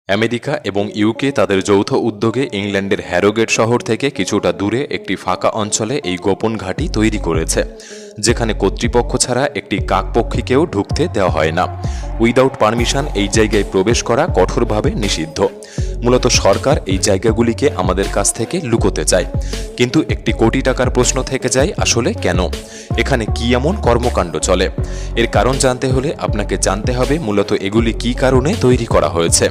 America এবং UK তাদের যৌথ উদ্যোগে ইংল্যান্ডের হ্যারোগেট শহর থেকে কিছুটা দূরে একটি ফাঁকা অঞ্চলে এই গোপন ঘাঁটি তৈরি করেছে, যেখানে কর্তৃপক্ষ ছাড়া একটি কাকপক্ষীকেও ঢুকতে দেওয়া হয় না। উইদাউট পারমিশন এই জায়গায় প্রবেশ করা কঠোরভাবে নিষিদ্ধ। মূলত সরকার এই জায়গাগুলিকে আমাদের কাছ থেকে লুকোতে চায়। কিন্তু একটি কোটি টাকার প্রশ্ন থেকে যায়, আসলে কেন? এখানে কি এমন কর্মকাণ্ড চলে? এর কারণ জানতে হলে আপনাকে জানতে হবে মূলত এগুলি কী কারণে তৈরি করা হয়েছে।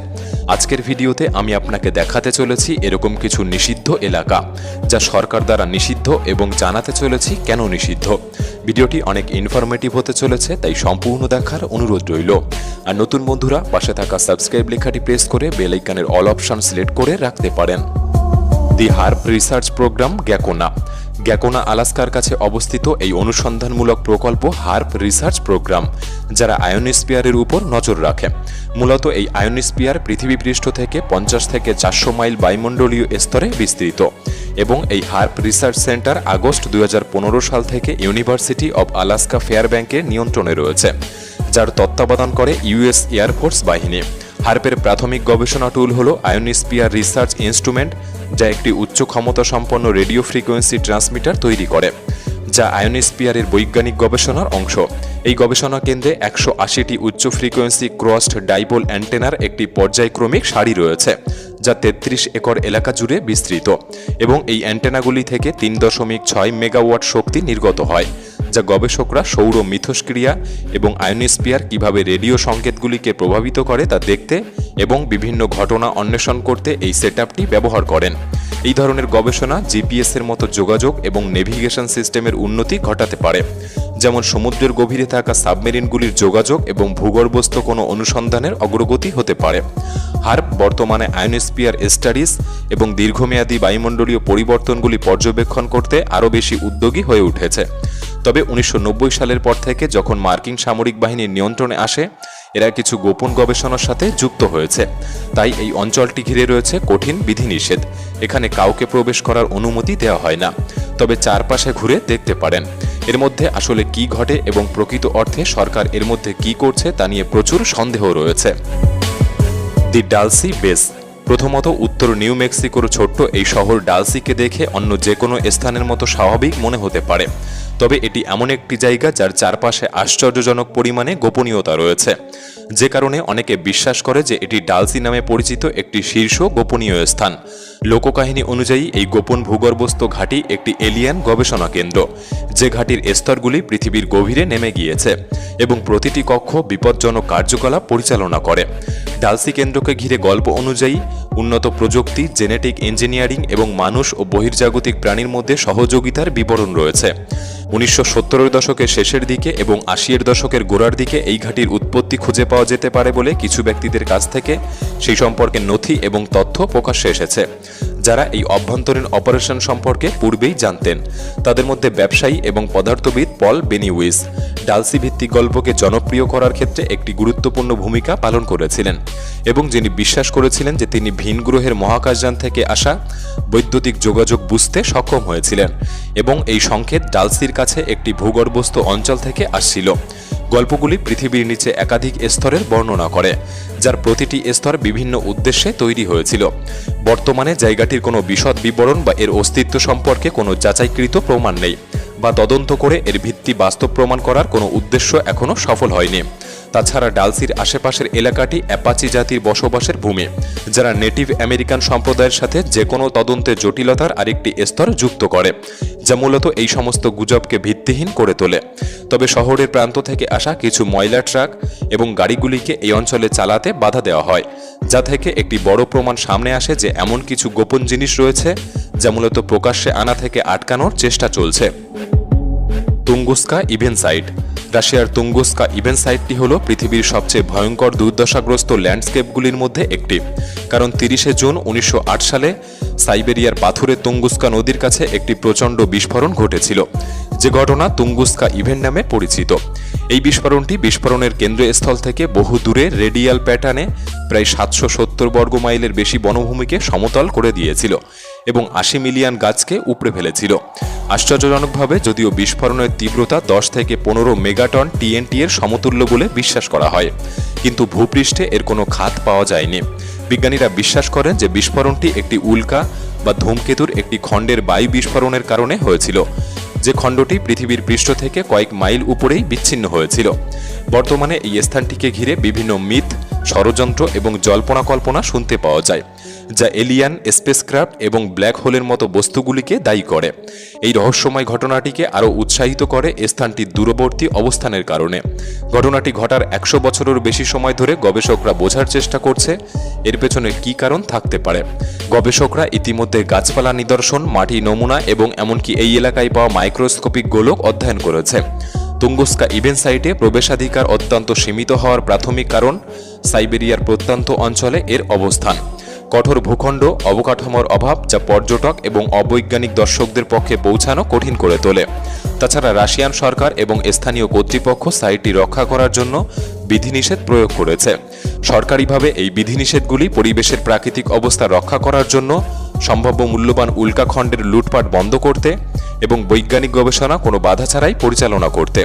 আজকের ভিডিওতে আমি আপনাকে দেখাতে চলেছি এরকম কিছু নিষিদ্ধ এলাকা, যা সরকার দ্বারা নিষিদ্ধ, এবং জানাতে চলেছি কেন নিষিদ্ধ। ভিডিওটি অনেক ইনফরমেটিভ হতে চলেছে, তাই সম্পূর্ণ দেখার অনুরোধ রইল। আর নতুন বন্ধুরা পাশে থাকা সাবস্ক্রাইব লেখাটি প্রেস করে বেল আইকনের অল অপশন সিলেক্ট করে রাখতে পারেন। দি হার্প রিসার্চ প্রোগ্রাম গ্যাকোনা আলাস্কার কাছে অবস্থিত এই অনুসন্ধানমূলক প্রকল্প হার্প রিসার্চ প্রোগ্রাম, যারা আয়োনোস্ফিয়ারের উপর নজর রাখে। মূলত এই আয়োনোস্ফিয়ার পৃথিবী পৃষ্ঠ থেকে 50 থেকে 400 মাইল বায়ুমণ্ডলীয় স্তরে বিস্তৃত, এবং এই হার্প রিসার্চ সেন্টার আগস্ট 2015 সাল থেকে ইউনিভার্সিটি অব আলাস্কা ফেয়ারব্যাঙ্কের নিয়ন্ত্রণে রয়েছে, যার তত্ত্বাবধান করে ইউএস এয়ারফোর্স বাহিনী। হার্পের প্রাথমিক গবেষণা টুল হল আয়োনোস্ফিয়ার রিসার্চ ইনস্ট্রুমেন্ট, যা একটি উচ্চ ক্ষমতা সম্পন্ন রেডিও ফ্রিকোয়েন্সি ট্রান্সমিটার তৈরি করে, যা আয়োনোস্ফিয়ারের বৈজ্ঞানিক গবেষণার অংশ। এই গবেষণা কেন্দ্রে 180টি উচ্চ ফ্রিকোয়েন্সি ক্রসড ডাইপোল অ্যান্টেনার একটি পর্যায়ক্রমিক সারি রয়েছে, যা 33 একর এলাকা জুড়ে বিস্তৃত, এবং এই অ্যান্টেনাগুলি থেকে 3.6 মেগাওয়াট শক্তি নির্গত হয়, যা গবেষকরা সৌর মিথস্ক্রিয়া এবং আয়োনোস্ফিয়ার কিভাবে রেডিও সংকেতগুলিকে প্রভাবিত করে তা দেখতে এবং বিভিন্ন ঘটনা অন্বেষণ করতে এই সেটআপটি ব্যবহার করেন। এই ধরনের গবেষণা জিপিএস-এর মতো যোগাযোগ এবং নেভিগেশন সিস্টেমের উন্নতি ঘটাতে পারে, যেমন সমুদ্রের গভীরে থাকা সাবমেরিনগুলির যোগাযোগ এবং ভূগর্ভস্থ কোনো অনুসন্ধানের অগ্রগতি হতে পারে। হার্প বর্তমানে আয়োনোস্ফিয়ার স্টাডিজ এবং দীর্ঘমেয়াদী বায়ুমণ্ডলীয় পরিবর্তনগুলি পর্যবেক্ষণ করতে আরও বেশি উদ্যোগী হয়ে উঠেছে। তবে 1990 সালের পর থেকে যখন মার্কিন সামরিক বাহিনীর নিয়ন্ত্রণে আসে, এরা কিছু গোপন গবেষণার সাথে যুক্ত হয়েছে। তাই এই অঞ্চলটি ঘিরে রয়েছে কঠিন বিধিনিষেধ। এখানে কাউকে প্রবেশ করার অনুমতি দেওয়া হয় না, তবে চারপাশে ঘুরে দেখতে পারেন। এর মধ্যে আসলে কি ঘটে এবং প্রকৃত অর্থে সরকার এর মধ্যে কি করছে তা নিয়ে প্রচুর সন্দেহ রয়েছে। দি ডালসি বেস। প্রথমত, উত্তর নিউ মেক্সিকোর ছোট্ট এই শহর ডালসিকে দেখে অন্য যে কোনো স্থানের মতো স্বাভাবিক মনে হতে পারে, তবে এটি এমন একটি জায়গা যার চারপাশে আশ্চর্যজনক পরিমাণে গোপনীয়তা রয়েছে, যে কারণে অনেকে বিশ্বাস করে যে এটি ডালসি নামে পরিচিত একটি শীর্ষ গোপনীয় স্থান। লোককাহিনী অনুযায়ী এই গোপন ভূগর্ভস্থ ঘাঁটি একটি এলিয়ান গবেষণা কেন্দ্র, যে ঘাঁটির স্তরগুলি পৃথিবীর গভীরে নেমে গিয়েছে এবং প্রতিটি কক্ষ বিপজ্জনক কার্যকলাপ পরিচালনা করে। ডালসি কেন্দ্রকে ঘিরে গল্প অনুযায়ী উন্নত প্রযুক্তি, জেনেটিক ইঞ্জিনিয়ারিং এবং মানুষ ও বহির্জাগতিক প্রাণীর মধ্যে সহযোগিতার বিবরণ রয়েছে। 1970-এর দশকের শেষের দিকে এবং 80-এর দশকের গোড়ার দিকে এই ঘাঁটির উৎপত্তি খুঁজে পাওয়া যেতে পারে বলে কিছু ব্যক্তিদের কাছ থেকে সেই সম্পর্কে নথি এবং তথ্য প্রকাশ্যে এসেছে, যারা এই অভ্যন্তরীণ অপারেশন সম্পর্কে পূর্বেই জানতেন। তাদের মধ্যে ব্যবসায়ী এবং পদার্থবিদ পল বেনিউইস ডালসি ভিত্তিক গল্পকে জনপ্রিয় করার ক্ষেত্রে একটি গুরুত্বপূর্ণ ভূমিকা পালন করেছিলেন, এবং যিনি বিশ্বাস করেছিলেন যে তিনি ভিন গ্রহের মহাকাশযান থেকে আসা বৈদ্যুতিক যোগাযোগ বুঝতে সক্ষম হয়েছিলেন, এবং এই সংকেত ডালসির কাছে একটি ভূগর্ভস্থ অঞ্চল থেকে আসছিল। গল্পগুলি পৃথিবীর নিচে একাধিক স্তরের বর্ণনা করে, যার প্রতিটি স্তর বিভিন্ন উদ্দেশ্যে তৈরি হয়েছিল। বর্তমানে জায়গাটির কোনো বিশদ বিবরণ বা এর অস্তিত্ব সম্পর্কে কোনো যাচাইকৃত প্রমাণ নেই, বা তদন্ত করে এর ভিত্তি বাস্তব প্রমাণ করার কোনো উদ্দেশ্য এখনও সফল হয়নি। তাছাড়া ডালসির আশেপাশের এলাকাটি অ্যাপাচি জাতির বসবাসের ভূমি, যারা নেটিভ আমেরিকান সম্প্রদায়ের সাথে যে কোনো তদন্তের জটিলতার আরেকটি স্তর যুক্ত করে, যা মূলত এই সমস্ত গুজবকে ভিত্তিহীন করে তোলে। তবে শহরের প্রান্ত থেকে আসা কিছু ময়লা ট্রাক এবং গাড়িগুলিকে এই অঞ্চলে চালাতে বাধা দেওয়া হয়, যা থেকে একটি বড় প্রমাণ সামনে আসে যে এমন কিছু গোপন জিনিস রয়েছে যা মূলত প্রকাশ্যে আনা থেকে আটকানোর চেষ্টা চলছে। তুঙ্গুস্কা ইভেন্ট সাইট। রাশিয়ার তুঙ্গুস্কা ইভেন্ট সাইটটি হল পৃথিবীর সবচেয়ে ভয়ঙ্কর দুর্দশাগ্রস্ত ল্যান্ডস্কেপগুলির মধ্যে একটি, কারণ 30শে জুন 1908 সালে সাইবেরিয়ার পাথুরে তুঙ্গুস্কা নদীর কাছে একটি প্রচণ্ড বিস্ফোরণ ঘটেছিল, যে ঘটনা তুঙ্গুস্কা ইভেন্ট নামে পরিচিত। এই বিস্ফোরণের কেন্দ্রস্থল থেকে বহু দূরে রেডিয়াল প্যাটার্নে প্রায় 770 বর্গ মাইলের বেশি বনভূমিকে সমতল করে দিয়েছিল এবং 80 মিলিয়ন গাছকে উপড়ে ফেলেছিল। আশ্চর্যজনকভাবে, যদিও বিস্ফোরণের তীব্রতা 10 থেকে 15 মেগাটন টিএনটি এর সমতুল্য বলে বিশ্বাস করা হয়, কিন্তু ভূপৃষ্ঠে এর কোনো খাত পাওয়া যায়নি। বিজ্ঞানীরা বিশ্বাস করেন যে বিস্ফোরণটি একটি উল্কা বা ধূমকেতুর একটি খণ্ডের বায়ু বিস্ফোরণের কারণে হয়েছিল, যে খণ্ডটি পৃথিবীর পৃষ্ঠ থেকে কয়েক মাইল উপরেই বিচ্ছিন্ন হয়েছিল। বর্তমানে এই স্থানটিকে ঘিরে বিভিন্ন মিথ, ষড়যন্ত্র এবং জল্পনা কল্পনা শুনতে পাওয়া যায়, যা এলিয়ান, স্পেসক্রাফট এবং ব্ল্যাক হোলের মতো বস্তুগুলিকে দায়ী করে। এই রহস্যময় ঘটনাটিকে আরও উৎসাহিত করে স্থানটির দূরবর্তী অবস্থানের কারণে। ঘটনাটি ঘটার 100 বছরের বেশি সময় ধরে গবেষকরা বোঝার চেষ্টা করছে এর পেছনে কী কারণ থাকতে পারে। গবেষকরা ইতিমধ্যে গাছপালা নিদর্শন, মাটি নমুনা এবং এমনকি এই এলাকায় পাওয়া মাইক্রোস্কোপিক গোলক অধ্যয়ন করেছে। তুঙ্গুস্কা ইভেন্ট সাইটে প্রবেশাধিকার অত্যন্ত সীমিত হওয়ার প্রাথমিক কারণ সাইবেরিয়ার প্রত্যন্ত অঞ্চলে এর অবস্থান। কঠোর ভূখণ্ড, অবকাঠামোর অভাব যা পর্যটক এবং অবৈজ্ঞানিক দর্শকদের পক্ষে পৌঁছানো কঠিন করে তোলে। তাছাড়া রাশিয়ান সরকার এবং স্থানীয় কর্তৃপক্ষ সাইটটি রক্ষা করার জন্য বিধিনিষেধ প্রয়োগ করেছে। সরকারিভাবে এই বিধিনিষেধগুলি পরিবেশের প্রাকৃতিক অবস্থা রক্ষা করার জন্য, সম্ভাব্য মূল্যবান উল্কাখণ্ডের লুটপাট বন্ধ করতে এবং বৈজ্ঞানিক গবেষণা কোনো বাধা ছাড়াই পরিচালনা করতে।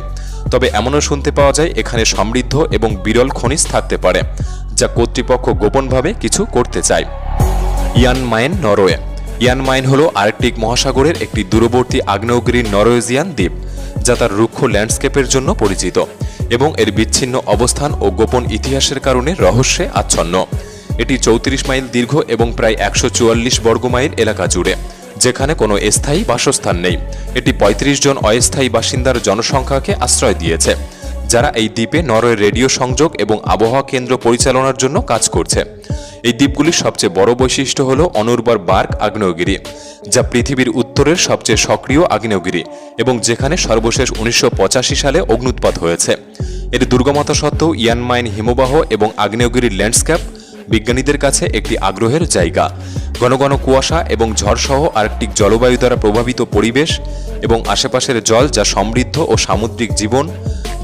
তবে এমনও শুনতে পাওয়া যায় এখানে সমৃদ্ধ এবং বিরল খনিজ থাকতে পারে, যা কর্তৃপক্ষ গোপনভাবে কিছু করতে চায়। ইয়ান মাইন, নরওয়ে। ইয়ান মাইন হল আর্কটিক মহাসাগরের একটি দূরবর্তী আগ্নেয়গিরির নরওয়েজিয়ান দ্বীপ, যা তার রুক্ষ ল্যান্ডস্কেপের জন্য পরিচিত এবং এর বিচ্ছিন্ন অবস্থান ও গোপন ইতিহাসের কারণে রহস্যে আচ্ছন্ন। এটি 34 মাইল দীর্ঘ এবং প্রায় 144 বর্গমাইল এলাকা জুড়ে, যেখানে কোনো স্থায়ী বাসস্থান নেই। এটি 35 জন অস্থায়ী বাসিন্দার জনসংখ্যাকে আশ্রয় দিয়েছে, যারা এই দ্বীপে নরওয়ে রেডিও সংযোগ এবং আবহাওয়া কেন্দ্র পরিচালনার জন্য কাজ করছে। এই দ্বীপগুলির সবচেয়ে বড় বৈশিষ্ট্য হল অনুর্বর বার্ক আগ্নেয়গিরি, যা পৃথিবীর উত্তরের সবচেয়ে সক্রিয় আগ্নেয়গিরি এবং যেখানে সর্বশেষ 1985 সালে অগ্ন্যুৎপাত হয়েছে। এর দুর্গমতা সত্ত্বেও ইয়ান মাইন হিমবাহ এবং আগ্নেয়গিরির ল্যান্ডস্কেপ বিজ্ঞানীদের কাছে একটি আগ্রহের জায়গা। ঘন ঘন কুয়াশা এবং ঝড়সহ আর্কটিক জলবায়ু দ্বারা প্রভাবিত পরিবেশ এবং আশেপাশের জল যা সমৃদ্ধ ও সামুদ্রিক জীবন,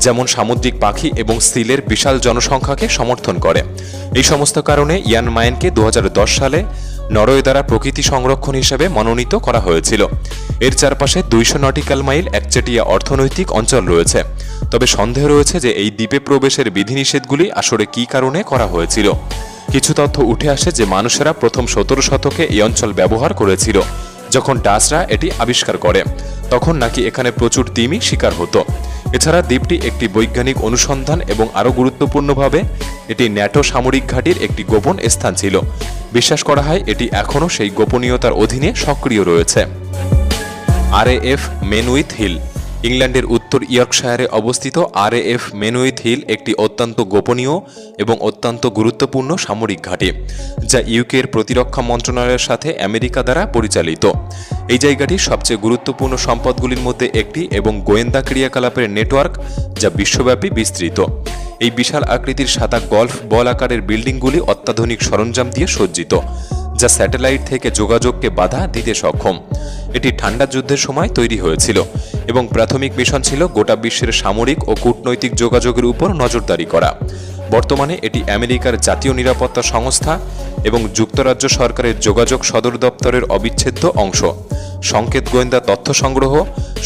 যেমন সামুদ্রিক পাখি এবং সিলের বিশাল জনসংখ্যাকে সমর্থন করে। এই সমস্ত কারণে ইয়ান মাইনকে 2010 সালে নরওয়ে দ্বারা প্রকৃতি সংরক্ষণ হিসেবে মনোনীত করা হয়েছিল। এর চারপাশে 200 নটিক্যাল মাইল একচেটিয়া অর্থনৈতিক অঞ্চল রয়েছে। তবে সন্দেহ রয়েছে যে এই দ্বীপে প্রবেশের বিধিনিষেধগুলি আসলে কী কারণে করা হয়েছিল। কিছু তথ্য উঠে আসে যে মানুষেরা প্রথম 17 শতকে এই অঞ্চল ব্যবহার করেছিল। যখন ডাচরা এটি আবিষ্কার করে তখন নাকি এখানে প্রচুর তিমি শিকার হতো। এছাড়া দ্বীপটি একটি বৈজ্ঞানিক অনুসন্ধান এবং আরও গুরুত্বপূর্ণভাবে এটি ন্যাটো সামরিক ঘাঁটির একটি গোপন স্থান ছিল। বিশ্বাস করা হয় এটি এখনও সেই গোপনীয়তার অধীনে সক্রিয় রয়েছে। RAF Menwith Hill. ইংল্যান্ডের উত্তর ইয়র্কশায়ারে অবস্থিত RAF মেনউইথ হিল একটি অত্যন্ত গোপনীয় এবং অত্যন্ত গুরুত্বপূর্ণ সামরিক ঘাঁটি, যা ইউকের প্রতিরক্ষা মন্ত্রণালয়ের সাথে আমেরিকা দ্বারা পরিচালিত। এই জায়গাটি সবচেয়ে গুরুত্বপূর্ণ সম্পদগুলির মধ্যে একটি এবং গোয়েন্দা ক্রিয়াকলাপের নেটওয়ার্ক যা বিশ্বব্যাপী বিস্তৃত। এই বিশাল আকৃতির সাদা গল্ফ বল আকারের বিল্ডিংগুলি অত্যাধুনিক সরঞ্জাম দিয়ে সজ্জিত, যা স্যাটেলাইট থেকে যোগাযোগকে বাধা দিতে সক্ষম। এটি ঠান্ডা যুদ্ধের সময় তৈরি হয়েছিল এবং প্রাথমিক মিশন ছিল গোটা বিশ্বের সামরিক ও কূটনৈতিক যোগাযোগের উপর নজরদারি করা। বর্তমানে এটি আমেরিকার জাতীয় নিরাপত্তা সংস্থা এবং যুক্তরাজ্য সরকারের যোগাযোগ সদর দপ্তরের অবিচ্ছেদ্য অংশ। সংকেত গোয়েন্দা তথ্য সংগ্রহ,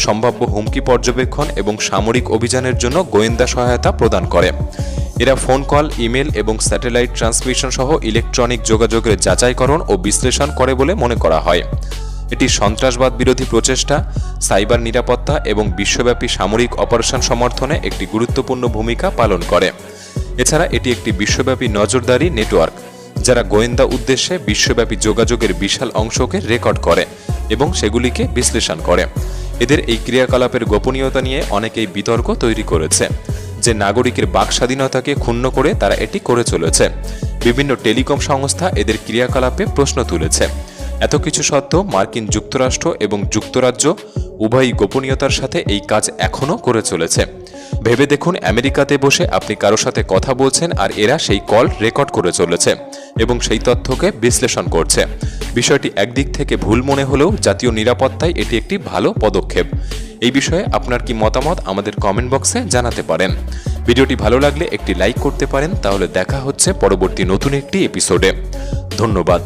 সম্ভাব্য হুমকি পর্যবেক্ষণ এবং সামরিক অভিযানের জন্য গোয়েন্দা সহায়তা প্রদান করে। এরা ফোন কল, ইমেল এবং স্যাটেলাইট ট্রান্সমিশন সহ ইলেকট্রনিক যোগাযোগের যাচাইকরণ ও বিশ্লেষণ করে বলে মনে করা হয়। এটি সন্ত্রাসবাদ বিরোধী প্রচেষ্টা, সাইবার নিরাপত্তা এবং বিশ্বব্যাপী সামরিক অপারেশন সমর্থনে একটি গুরুত্বপূর্ণ ভূমিকা পালন করে। এছাড়া এটি একটি বিশ্বব্যাপী নজরদারি নেটওয়ার্ক, যারা গোয়েন্দা উদ্দেশ্যে বিশ্বব্যাপী যোগাযোগের বিশাল অংশকে রেকর্ড করে এবং সেগুলিকে বিশ্লেষণ করে। এদের এই ক্রিয়াকলাপের গোপনীয়তা নিয়ে অনেকেই বিতর্ক তৈরি করেছে যে নাগরিকের বাক স্বাধীনতাকে ক্ষুণ্ণ করে তারা এটি করে চলেছে। বিভিন্ন টেলিকম সংস্থা এদের ক্রিয়াকলাপে প্রশ্ন তুলেছে। এত কিছু সত্ত্বেও মার্কিন যুক্তরাষ্ট্র এবং যুক্তরাজ্য উভয়ই গোপনীয়তার সাথে এই কাজ এখনও করে চলেছে। ভেবে দেখুন, আমেরিকাতে বসে আপনি কারো সাথে কথা বলছেন আর এরা সেই কল রেকর্ড করে চলেছে এবং সেই তথ্যকে বিশ্লেষণ করছে। বিষয়টি একদিক থেকে ভুল মনে হলেও জাতীয় নিরাপত্তায় এটি একটি ভালো পদক্ষেপ। এই বিষয়ে আপনার কি মতামত আমাদের কমেন্ট বক্সে জানাতে পারেন। ভিডিওটি ভালো লাগলে একটি লাইক করতে পারেন। তাহলে দেখা হচ্ছে পরবর্তী নতুন একটি এপিসোডে। ধন্যবাদ।